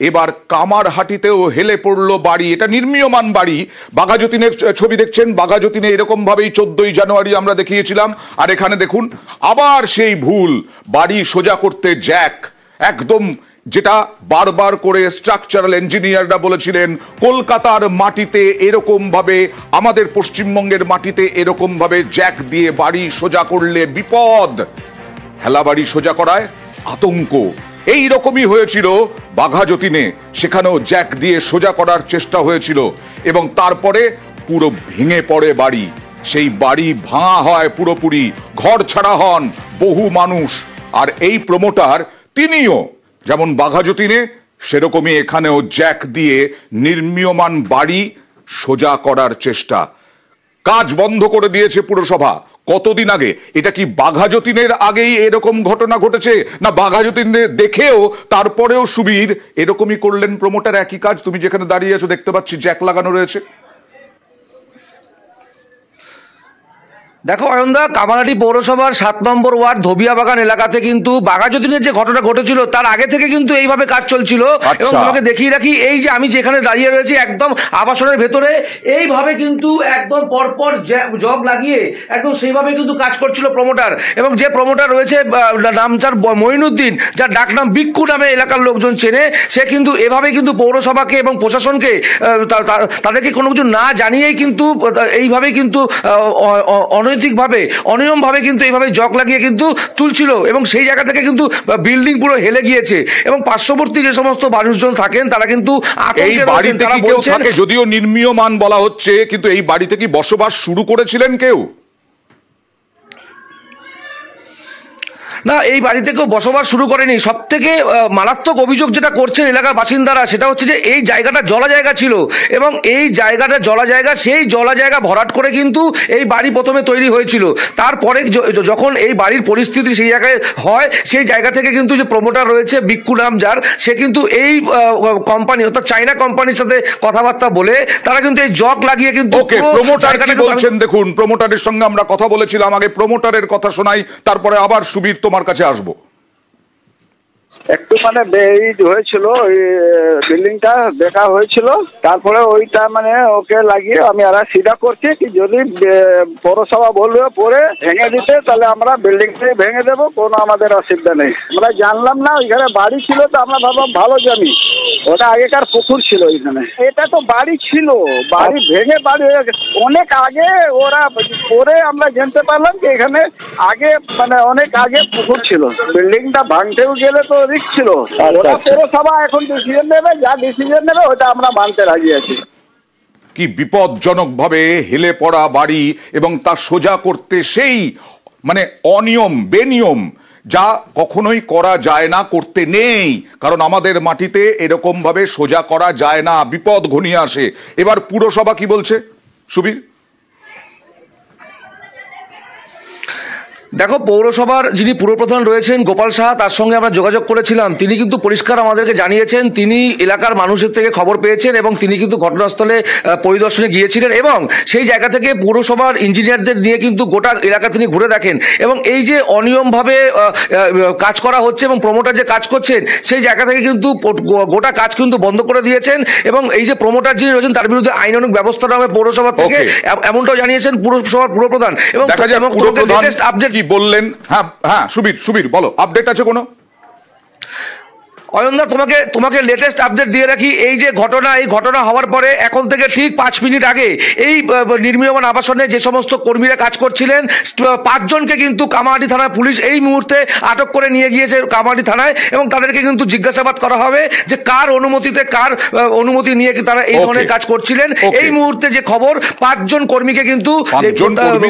এবার কামারহাটিতেও হেলে পড়লো বাড়ি। এটা নির্মীয়মান বাড়ি। বাঘাযতীনের ছবি দেখছেন, বাঘাযতীনে এরকম ভাবেই 14ই জানুয়ারি আমরা দেখিয়েছিলাম। আর এখানে দেখুন আবার সেই ভুল, বাড়ি সোজা করতে জ্যাক, একদম যেটা বারবার করে স্ট্রাকচারাল ইঞ্জিনিয়াররা বলেছিলেন কলকাতার মাটিতে এরকম ভাবে, আমাদের পশ্চিমবঙ্গের মাটিতে এরকম ভাবে জ্যাক দিয়ে বাড়ি সোজা করলে বিপদ। হেলা বাড়ি সোজা করায় আতঙ্ক। এই রকমই হয়েছিল বাঘাযতীনে, সেখানেও জ্যাক দিয়ে সোজা করার চেষ্টা হয়েছিল এবং তারপরে পুরো ভেঙে পড়ে বাড়ি। সেই বাড়ি ভাঙা হয় পুরোপুরি, ঘর ছাড়া হন বহু মানুষ। আর এই প্রমোটার তিনিও যেমন বাঘাযতীনে সেরকমই এখানেও জ্যাক দিয়ে নির্মীয়মান বাড়ি সোজা করার চেষ্টা। কাজ বন্ধ করে দিয়েছে পুরসভা। কতদিন আগে? এটা কি বাঘাযতীনের আগেই এরকম ঘটনা ঘটেছে, না বাঘাযতীনে দেখেও তারপরেও সুবীর এরকমই করলেন প্রমোটার? একই কাজ। তুমি যেখানে দাঁড়িয়ে আছো দেখতে পাচ্ছি জ্যাক লাগানো রয়েছে। দেখো অয়নদা, কামারহাটি পৌরসভার 7 নম্বর ওয়ার্ড ধোবিয়াবাগান এলাকাতে কিন্তু বাঘাযতীনের যে ঘটনা ঘটেছিল তার আগে থেকে কিন্তু এইভাবে কাজ চলছিল। এবং তোমাকে দেখিয়ে রাখি, এই যে আমি যেখানে দাঁড়িয়ে রয়েছি একদম আবাসনের ভেতরে এইভাবে কিন্তু একদম পরপর জগ লাগিয়ে একদম সেইভাবে কিন্তু কাজ করছিল প্রমোটার। এবং যে প্রমোটার রয়েছে নাম তার মঈনুদ্দিন, যার ডাক নাম বিক্কু নামে এলাকার লোকজন চেনে, সে কিন্তু এভাবে কিন্তু পৌরসভাকে এবং প্রশাসনকে তাদেরকে কোনো কিছু না জানিয়েই কিন্তু এইভাবে কিন্তু অনৈতিকভাবে অনিয়মভাবে কিন্তু এইভাবে জগ লাগিয়ে কিন্তু তুলছিল এবং সেই জায়গা থেকে কিন্তু বিল্ডিং পুরো হেলে গিয়েছে। এবং পার্শ্ববর্তী যে সমস্ত মানুষজন থাকেন তারা কিন্তু যদিও নির্মীয়মান বলা হচ্ছে, কিন্তু এই বাড়িতে কি বসবাস শুরু করেছিলেন কেউ? না, এই বাড়িতে কেউ বসবাস শুরু করেনি। সব থেকে মারাত্মক অভিযোগ যেটা করছেন এলাকার বাসিন্দারা সেটা হচ্ছে যে এই জায়গাটা জলা জায়গা ছিল এবং এই জায়গাটা জলা জায়গা, সেই জলা জায়গা ভরাট করে কিন্তু এই বাড়ি প্রথমে তৈরি হয়েছিল। তারপরে যখন এই বাড়ির পরিস্থিতি সেই জায়গায় হয়, সেই জায়গা থেকে কিন্তু যে প্রমোটার রয়েছে বিক্কু নাম যার, সে কিন্তু এই কোম্পানি অর্থাৎ চাইনা কোম্পানির সাথে কথাবার্তা বলে তারা কিন্তু এই জগ লাগিয়ে কিন্তু বলছেন। দেখুন, প্রমোটারের সঙ্গে আমরা কথা বলেছিলাম, আগে প্রমোটারের কথা শোনাই, তারপরে আবার সুবীর তোমার কাছে আসবো। একটু মানে হয়েছিল, ওই বিল্ডিংটা দেখা হয়েছিল, তারপরে ওইটা মানে ওকে লাগিয়ে আমি আর সিধা করছি কি যদি পৌরসভা বলবে পরে ভেঙে দিতে তাহলে আমরা বিল্ডিংটাই ভেঙে দেবো, কোনো আমাদের অসুবিধা নেই। আমরা জানলাম না ওইখানে বাড়ি ছিল, তো আমরা ভাবলাম ভালো জানি ওটা আগেকার পুকুর ছিল ওইখানে। এটা তো বাড়ি ছিল, বাড়ি ভেঙে বাড়ি অনেক আগে ওরা পরে আমরা জানতে পারলাম যে এখানে আগে মানে অনেক আগে পুকুর ছিল। বিল্ডিংটা ভাঙতেও গেলে তো রিস্ক ছিল। ওরা পৌরসভা এখন ডিসিশন নেবে, যা ডিসিশন নেবে ওটা আমরা মানতে রাজি আছি। কি বিপজ্জনক ভাবে হেলে পড়া বাড়ি এবং তা সোজা করতে সেই মানে অনিয়ম, বেনিয়ম, যা কখনোই করা যায় না, করতে নেই, কারণ আমাদের মাটিতে এরকম ভাবে সোজা করা যায় না, বিপদ ঘনিয়ে আসে। এবার পুরসভা কি বলছে সুবীর? দেখো, পৌরসভার যিনি পুরপ্রধান রয়েছেন গোপাল সাহা, তার সঙ্গে আমরা যোগাযোগ করেছিলাম। তিনি কিন্তু পরিষ্কার আমাদেরকে জানিয়েছেন তিনি এলাকার মানুষের থেকে খবর পেয়েছেন এবং তিনি কিন্তু ঘটনাস্থলে পরিদর্শনে গিয়েছিলেন এবং সেই জায়গা থেকে পৌরসভার ইঞ্জিনিয়ারদের নিয়ে কিন্তু গোটা এলাকা তিনি ঘুরে দেখেন এবং এই যে অনিয়মভাবে কাজ করা হচ্ছে এবং প্রমোটার যে কাজ করছেন সেই জায়গা থেকে কিন্তু গোটা কাজ কিন্তু বন্ধ করে দিয়েছেন এবং এই যে প্রমোটার যিনি রয়েছেন তার বিরুদ্ধে আইনানুগ ব্যবস্থা নেওয়া পৌরসভা থেকে, এমনটাও জানিয়েছেন পুরসভার পুরপ্রধান। এবং লেটেস্ট আপডেট কি বললেন? হ্যাঁ সুবীর বলো, আপডেট আছে কোনো? অয়নদা, তোমাকে লেটেস্ট আপডেট দিয়ে রাখি। এই যে ঘটনা, এই ঘটনা হওয়ার পরে এখন থেকে ঠিক 5 মিনিট আগে এই নির্মীয়মান আবাসনে যে সমস্ত কর্মীরা কাজ করছিলেন 5 জনকে কিন্তু কামারহাটি থানার পুলিশ এই মুহূর্তে আটক করে নিয়ে গিয়েছে কামারহাটি থানায় এবং তাদেরকে কিন্তু জিজ্ঞাসাবাদ করা হবে যে কার অনুমতি নিয়ে তারা এই ধরনের কাজ করছিলেন। এই মুহূর্তে যে খবর, 5 জন কর্মীকে কিন্তু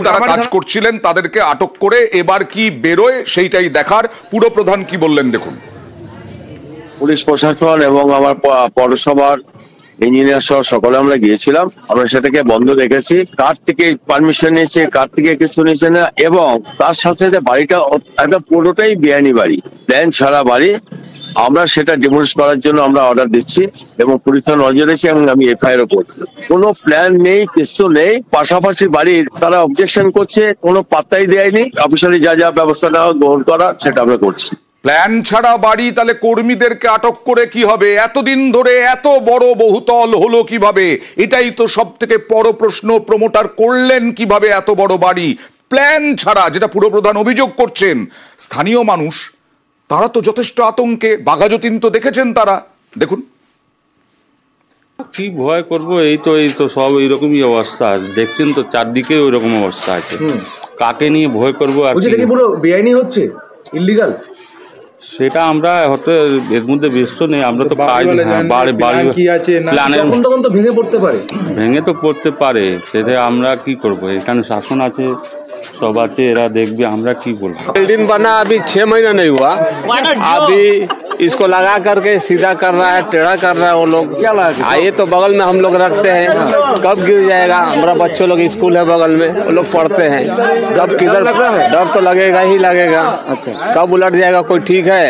তারা কাজ করছিলেন তাদেরকে আটক করে এবার কি বেরোয় সেইটাই দেখার। পুরপ্রধান কি বললেন দেখুন। পুলিশ প্রশাসন এবং আমার পৌরসভার ইঞ্জিনিয়ার সহ সকলে আমরা গিয়েছিলাম। আমরা সেটাকে বন্ধ রেখেছি। কার থেকে পারমিশন নিয়েছে, কার থেকে কিছু নিয়েছে না, এবং তার সাথে সাথে বাড়িটা একদম পুরোটাই বেআইনি বাড়ি, প্ল্যান ছাড়া বাড়ি। আমরা সেটা ডিমোলিশ করার জন্য আমরা অর্ডার দিচ্ছি এবং পুলিশের নজর রেখেছি এবং আমি এফআইআর করছি। কোনো প্ল্যান নেই, কিছু নেই। পাশাপাশি বাড়ির তারা অবজেকশন করছে, কোনো পাত্তাই দেয়নি। অফিসিয়ালি যা যা ব্যবস্থা নেওয়া গ্রহণ করা সেটা আমরা করছি। প্ল্যান ছাড়া বাড়ি, তাহলে কর্মীদেরকে আটক করে কি হবে? এতদিন ধরে এত বড় বহুতল হলো কিভাবে? এটাই তো সব থেকে বড় প্রশ্ন। প্রমোটার করলেন কিভাবে এত বড় বাড়ি প্ল্যান ছাড়া, যেটা পুরপ্রধান অভিযোগ করছেন? স্থানীয় মানুষ তারা তো যথেষ্ট আতঙ্কে। বাঘাযতীন তো দেখেছেন তারা, দেখুন। কি ভয় করবো, এই তো সব এইরকমই অবস্থা, দেখছেন তো চারদিকে ওই রকম অবস্থা আছে। কাকে নিয়ে ভয় করবো? আর পুরো বেআইনি হচ্ছে, ইল্লিগাল, সেটা আমরা হয়তো এর মধ্যে ব্যস্ত নেই। আমরা তো কাজ বাড়ি কি আছে তখন তো ভেঙে পড়তে পারে, ভেঙে তো পড়তে পারে, সেটা আমরা কি করব? এখানে শাসন আছে, सब आते एरा देख भी हमरा की बोल। बिल्डिंग बना अभी 6 महीना नहीं हुआ, अभी इसको लगा करके सीधा कर रहा है, टेढ़ा कर रहा है वो लोग। ये तो बगल में हम लोग रखते हैं, कब गिर जाएगा? हमारा बच्चों लोग स्कूल है बगल में, वो लोग पढ़ते हैं, कब किधर डर तो लगेगा ही लगेगा। अच्छा, कब उलट जाएगा कोई ठीक है?